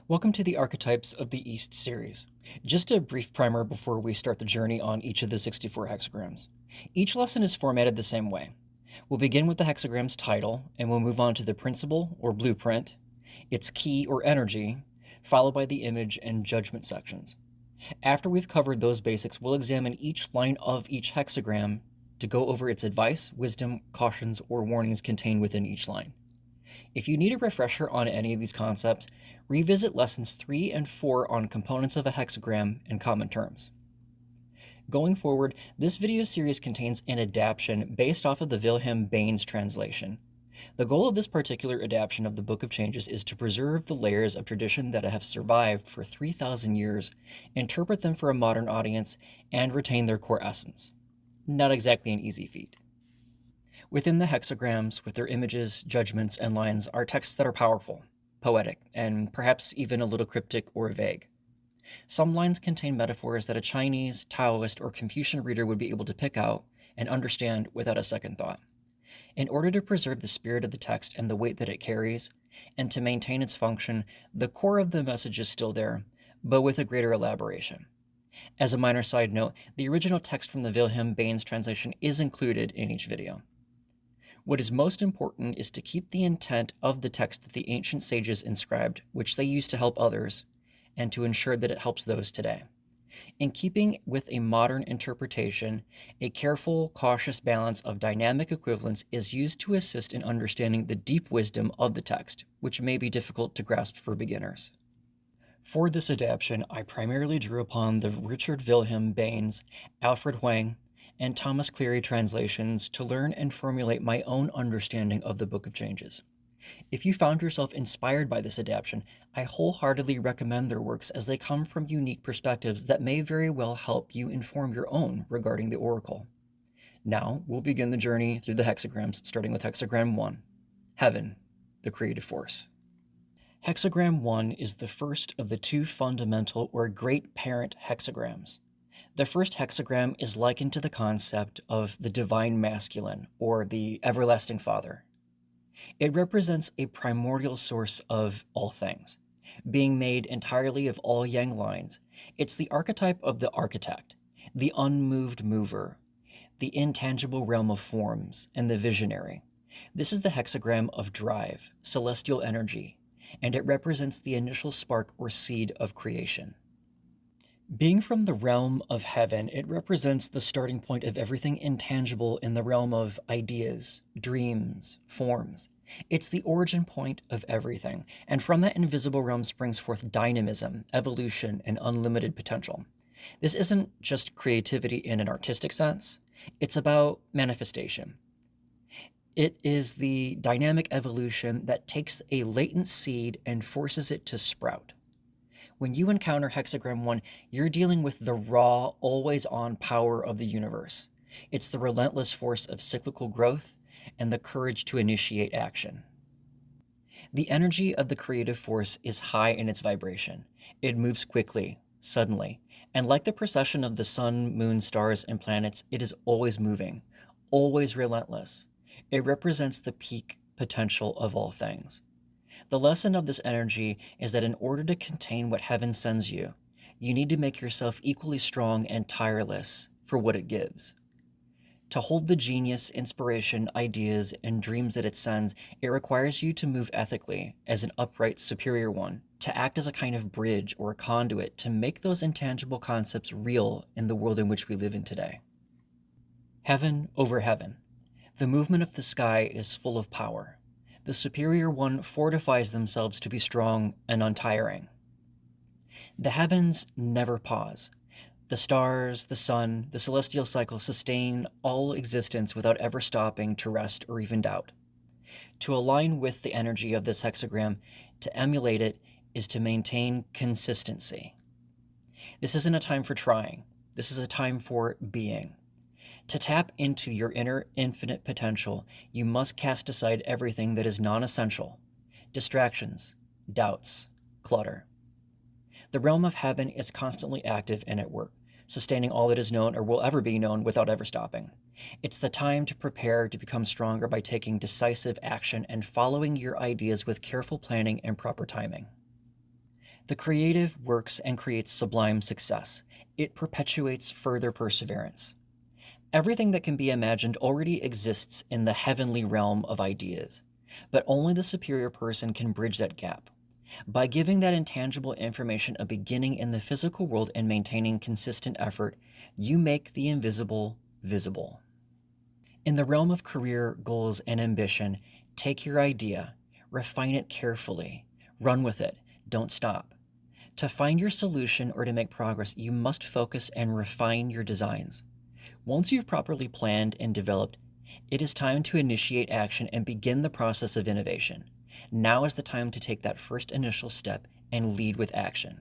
Welcome to the Archetypes of the East series. Just a brief primer before we start the journey on each of the 64 hexagrams. Each lesson is formatted the same way. We'll begin with the hexagram's title, and we'll move on to the principle or blueprint, its key or energy, followed by the image and judgment sections. After we've covered those basics, we'll examine each line of each hexagram to go over its advice, wisdom, cautions, or warnings contained within each line. If you need a refresher on any of these concepts, revisit lessons 3 and 4 on components of a hexagram and common terms. Going forward, this video series contains an adaptation based off of the Wilhelm Baines translation. The goal of this particular adaptation of the Book of Changes is to preserve the layers of tradition that have survived for 3,000 years, interpret them for a modern audience, and retain their core essence. Not exactly an easy feat. Within the hexagrams, with their images, judgments, and lines, are texts that are powerful, poetic, and perhaps even a little cryptic or vague. Some lines contain metaphors that a Chinese, Taoist, or Confucian reader would be able to pick out and understand without a second thought. In order to preserve the spirit of the text and the weight that it carries, and to maintain its function, the core of the message is still there, but with a greater elaboration. As a minor side note, the original text from the Wilhelm Baines translation is included in each video. What is most important is to keep the intent of the text that the ancient sages inscribed, which they used to help others, and to ensure that it helps those today. In keeping with a modern interpretation, a careful, cautious balance of dynamic equivalence is used to assist in understanding the deep wisdom of the text, which may be difficult to grasp for beginners. For this adaptation, I primarily drew upon the Richard Wilhelm Baines, Alfred Huang, and Thomas Cleary translations to learn and formulate my own understanding of the Book of Changes. If you found yourself inspired by this adaptation, I wholeheartedly recommend their works as they come from unique perspectives that may very well help you inform your own regarding the Oracle. Now, we'll begin the journey through the hexagrams, starting with hexagram 1, Heaven, the creative force. Hexagram 1 is the first of the two fundamental or great parent hexagrams. The first hexagram is likened to the concept of the divine masculine, or the everlasting father. It represents a primordial source of all things, being made entirely of all yang lines. It's the archetype of the architect, the unmoved mover, the intangible realm of forms, and the visionary. This is the hexagram of drive, celestial energy, and it represents the initial spark or seed of creation. Being from the realm of heaven, it represents the starting point of everything intangible in the realm of ideas, dreams, forms. It's the origin point of everything, and from that invisible realm springs forth dynamism, evolution, and unlimited potential. This isn't just creativity in an artistic sense, it's about manifestation. It is the dynamic evolution that takes a latent seed and forces it to sprout. When you encounter hexagram 1, you're dealing with the raw, always-on power of the universe. It's the relentless force of cyclical growth and the courage to initiate action. The energy of the creative force is high in its vibration. It moves quickly, suddenly, and like the procession of the sun, moon, stars, and planets, it is always moving, always relentless. It represents the peak potential of all things. The lesson of this energy is that in order to contain what heaven sends you, you need to make yourself equally strong and tireless for what it gives. To hold the genius, inspiration, ideas, and dreams that it sends, it requires you to move ethically as an upright, superior one, to act as a kind of bridge or a conduit to make those intangible concepts real in the world in which we live in today. Heaven over heaven. The movement of the sky is full of power. The superior one fortifies themselves to be strong and untiring. The heavens never pause. The stars, the sun, the celestial cycle sustain all existence without ever stopping to rest or even doubt. To align with the energy of this hexagram, to emulate it, is to maintain consistency. This isn't a time for trying. This is a time for being. To tap into your inner infinite potential, you must cast aside everything that is non-essential, distractions, doubts, clutter. The realm of heaven is constantly active and at work, sustaining all that is known or will ever be known without ever stopping. It's the time to prepare to become stronger by taking decisive action and following your ideas with careful planning and proper timing. The creative works and creates sublime success. It perpetuates further perseverance. Everything that can be imagined already exists in the heavenly realm of ideas, but only the superior person can bridge that gap. By giving that intangible information a beginning in the physical world and maintaining consistent effort, you make the invisible visible. In the realm of career, goals, and ambition, take your idea, refine it carefully, run with it, don't stop. To find your solution or to make progress, you must focus and refine your designs. Once you've properly planned and developed, it is time to initiate action and begin the process of innovation. Now is the time to take that first initial step and lead with action.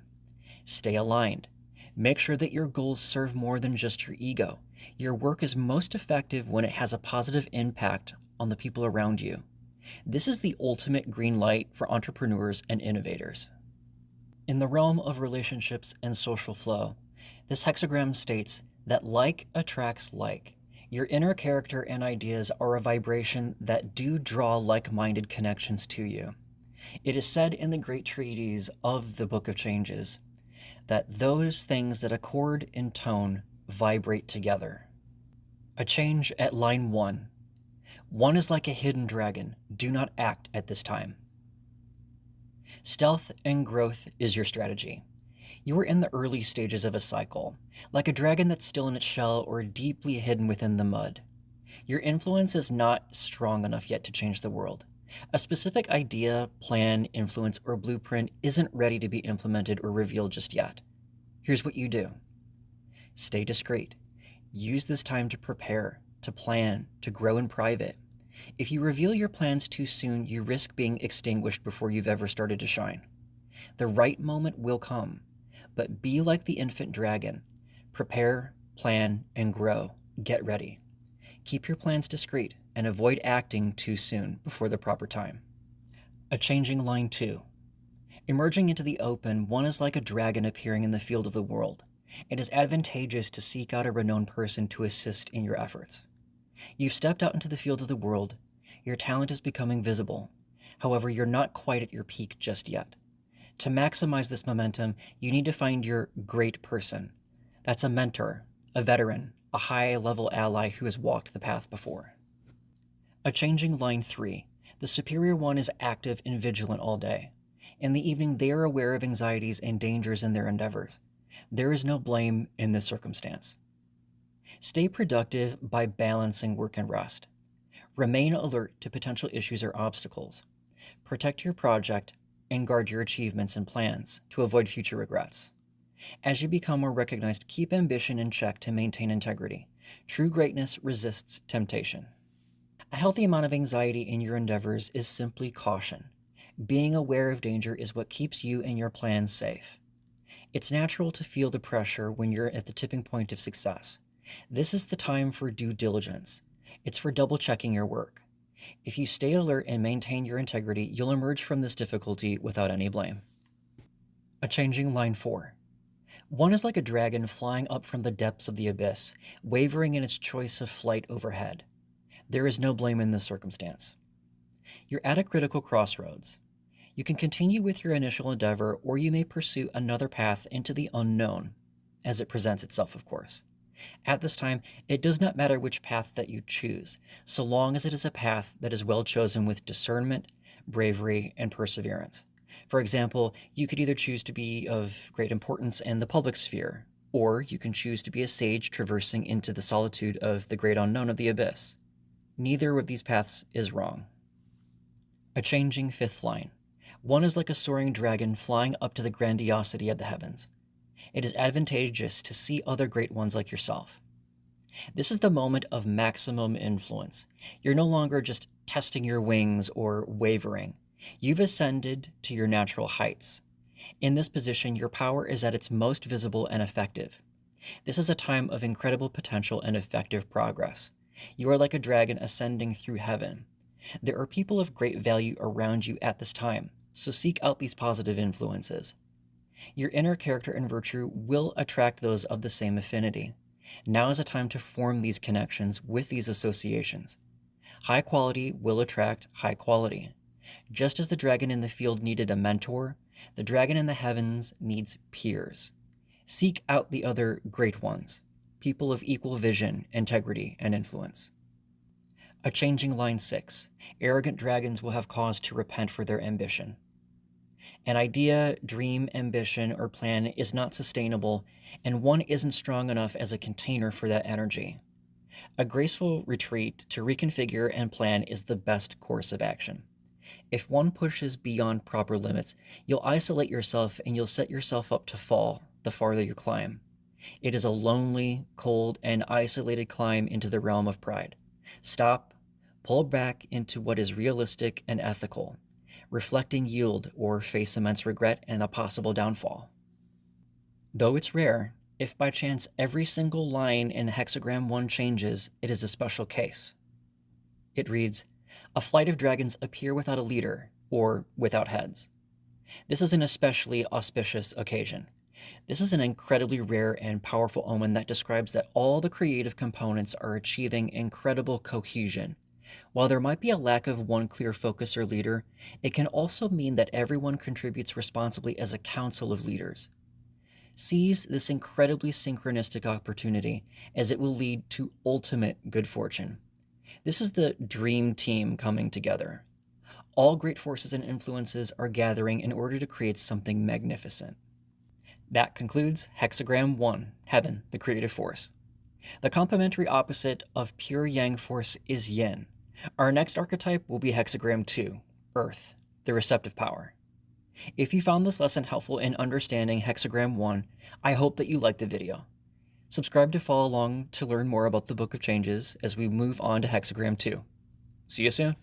Stay aligned. Make sure that your goals serve more than just your ego. Your work is most effective when it has a positive impact on the people around you. This is the ultimate green light for entrepreneurs and innovators. In the realm of relationships and social flow, this hexagram states that like attracts like. Your inner character and ideas are a vibration that do draw like-minded connections to you. It is said in the great treatise of the Book of Changes that those things that accord in tone vibrate together. A change at line 1. One is like a hidden dragon. Do not act at this time. Stealth and growth is your strategy. You are in the early stages of a cycle, like a dragon that's still in its shell or deeply hidden within the mud. Your influence is not strong enough yet to change the world. A specific idea, plan, influence, or blueprint isn't ready to be implemented or revealed just yet. Here's what you do. Stay discreet. Use this time to prepare, to plan, to grow in private. If you reveal your plans too soon, you risk being extinguished before you've ever started to shine. The right moment will come, but be like the infant dragon. Prepare, plan, and grow. Get ready. Keep your plans discreet and avoid acting too soon before the proper time. A changing line 2. Emerging into the open, one is like a dragon appearing in the field of the world. It is advantageous to seek out a renowned person to assist in your efforts. You've stepped out into the field of the world. Your talent is becoming visible. However, you're not quite at your peak just yet. To maximize this momentum, you need to find your great person. That's a mentor, a veteran, a high-level ally who has walked the path before. A changing line 3. The superior one is active and vigilant all day. In the evening, they are aware of anxieties and dangers in their endeavors. There is no blame in this circumstance. Stay productive by balancing work and rest. Remain alert to potential issues or obstacles. Protect your project and guard your achievements and plans to avoid future regrets. As you become more recognized, keep ambition in check to maintain integrity. True greatness resists temptation. A healthy amount of anxiety in your endeavors is simply caution. Being aware of danger is what keeps you and your plans safe. It's natural to feel the pressure when you're at the tipping point of success. This is the time for due diligence. It's for double-checking your work. If you stay alert and maintain your integrity, you'll emerge from this difficulty without any blame. A changing line 4. One is like a dragon flying up from the depths of the abyss, wavering in its choice of flight overhead. There is no blame in this circumstance. You're at a critical crossroads. You can continue with your initial endeavor, or you may pursue another path into the unknown, as it presents itself, of course. At this time, it does not matter which path that you choose, so long as it is a path that is well chosen with discernment, bravery, and perseverance. For example, you could either choose to be of great importance in the public sphere, or you can choose to be a sage traversing into the solitude of the great unknown of the abyss. Neither of these paths is wrong. A changing 5th line. One is like a soaring dragon flying up to the grandiosity of the heavens. It is advantageous to see other great ones like yourself. This is the moment of maximum influence. You're no longer just testing your wings or wavering. You've ascended to your natural heights. In this position, your power is at its most visible and effective. This is a time of incredible potential and effective progress. You are like a dragon ascending through heaven. There are people of great value around you at this time, so seek out these positive influences. Your inner character and virtue will attract those of the same affinity. Now is a time to form these connections with these associations. High quality will attract high quality. Just as the dragon in the field needed a mentor, The dragon in the heavens needs peers. Seek out the other great ones, people of equal vision, integrity, and influence. A changing line 6. Arrogant dragons will have cause to repent for their ambition. An idea, dream, ambition, or plan is not sustainable, and one isn't strong enough as a container for that energy. A graceful retreat to reconfigure and plan is the best course of action. If one pushes beyond proper limits, you'll isolate yourself and you'll set yourself up to fall the farther you climb. It is a lonely, cold, and isolated climb into the realm of pride. Stop, pull back into what is realistic and ethical. Reflect and yield, or face immense regret and a possible downfall. Though it's rare, if by chance every single line in Hexagram 1 changes, it is a special case. It reads, "A flight of dragons appear without a leader, or without heads." This is an especially auspicious occasion. This is an incredibly rare and powerful omen that describes that all the creative components are achieving incredible cohesion. While there might be a lack of one clear focus or leader, it can also mean that everyone contributes responsibly as a council of leaders. Seize this incredibly synchronistic opportunity, as it will lead to ultimate good fortune. This is the dream team coming together. All great forces and influences are gathering in order to create something magnificent. That concludes Hexagram 1, Heaven, the creative force. The complementary opposite of pure yang force is yin. Our next archetype will be Hexagram 2, Earth, the receptive power. If you found this lesson helpful in understanding Hexagram 1, I hope that you liked the video. Subscribe to follow along to learn more about the Book of Changes as we move on to Hexagram 2. See you soon.